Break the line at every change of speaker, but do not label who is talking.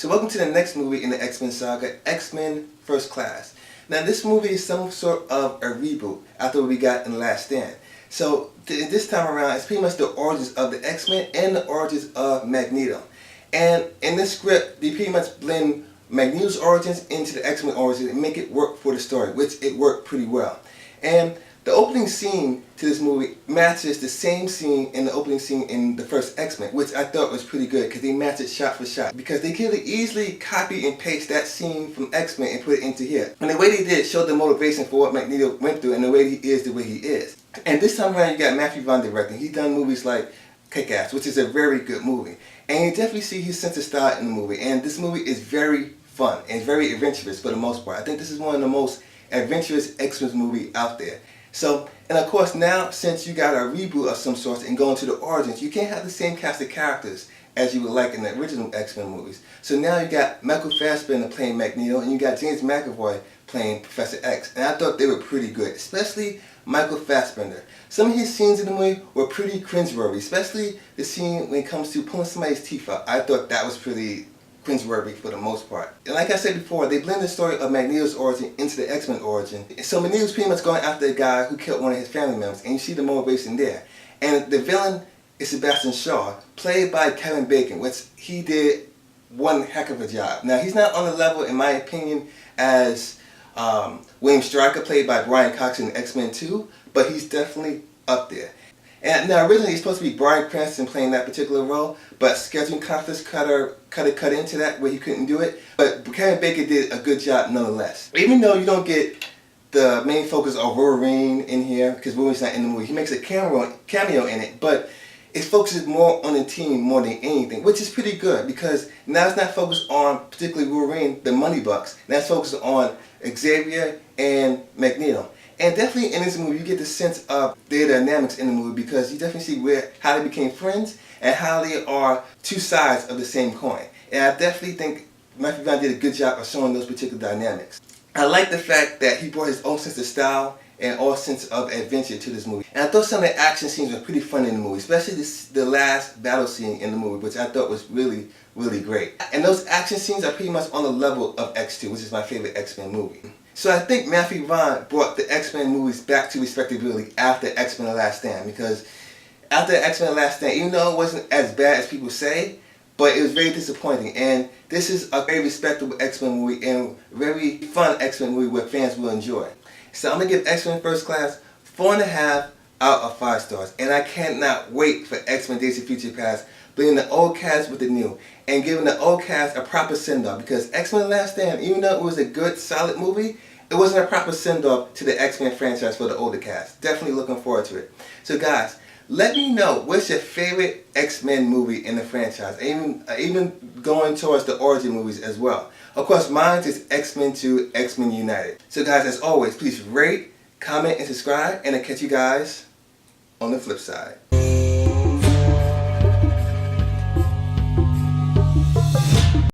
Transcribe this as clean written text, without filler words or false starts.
So welcome to the next movie in the X-Men saga, X-Men First Class. Now this movie is some sort of a reboot after what we got in Last Stand. So this time around, it's pretty much the origins of the X-Men and the origins of Magneto. And in this script, they pretty much blend Magneto's origins into the X-Men origins and make it work for the story, which it worked pretty well. And the opening scene to this movie matches the same scene in the opening scene in the first X-Men, which I thought was pretty good because they match it shot for shot. Because they could easily copy and paste that scene from X-Men and put it into here. And the way they did showed the motivation for what Magneto went through and the way he is the way he is. And this time around you got Matthew Vaughn directing. He's done movies like Kick-Ass, which is a very good movie. And you definitely see his sense of style in the movie. And this movie is very fun and very adventurous for the most part. I think this is one of the most adventurous X-Men movie out there. So, and of course now, since you got a reboot of some sort and going to the origins, you can't have the same cast of characters as you would like in the original X-Men movies. So now you got Michael Fassbender playing Magneto and you got James McAvoy playing Professor X. And I thought they were pretty good, especially Michael Fassbender. Some of his scenes in the movie were pretty cringeworthy, especially the scene when it comes to pulling somebody's teeth out. I thought that was pretty cringeworthy for the most part. And like I said before, they blend the story of Magneto's origin into the X-Men origin. So Magneto's pretty much going after the guy who killed one of his family members, and you see the motivation there. And the villain is Sebastian Shaw, played by Kevin Bacon, which he did one heck of a job. Now he's not on the level, in my opinion, as William Stryker, played by Brian Cox in X-Men 2, but he's definitely up there. And now originally he's supposed to be Bryan Cranston playing that particular role, but scheduling conflicts cut into that where he couldn't do it. But Kevin Bacon did a good job nonetheless. Even though you don't get the main focus of Wolverine in here, because Wolverine's not in the movie, he makes a cameo in it, but it focuses more on the team more than anything, which is pretty good because now it's not focused on particularly Wolverine, the money bucks. Now it's focused on Xavier and Magneto. And definitely in this movie you get the sense of their dynamics in the movie because you definitely see how they became friends and how they are two sides of the same coin. And I definitely think Matthew Vaughn did a good job of showing those particular dynamics. I like the fact that he brought his own sense of style and all sense of adventure to this movie. And I thought some of the action scenes were pretty fun in the movie, especially the last battle scene in the movie, which I thought was really, really great. And those action scenes are pretty much on the level of X2, which is my favorite X-Men movie. So I think Matthew Vaughn brought the X-Men movies back to respectability after X-Men The Last Stand, because after X-Men The Last Stand, even though it wasn't as bad as people say, but it was very disappointing. And this is a very respectable X-Men movie and very fun X-Men movie where fans will enjoy. So I'm going to give X-Men First Class 4.5 out of 5 stars. And I cannot wait for X-Men Days of Future Past, bringing the old cast with the new, and giving the old cast a proper send-off. Because X-Men The Last Stand, even though it was a good, solid movie, it wasn't a proper send-off to the X-Men franchise for the older cast. Definitely looking forward to it. So guys, let me know what's your favorite X-Men movie in the franchise, even going towards the origin movies as well. Of course, mine is X-Men 2, X-Men United. So guys, as always, please rate, comment, and subscribe, and I'll catch you guys on the flip side.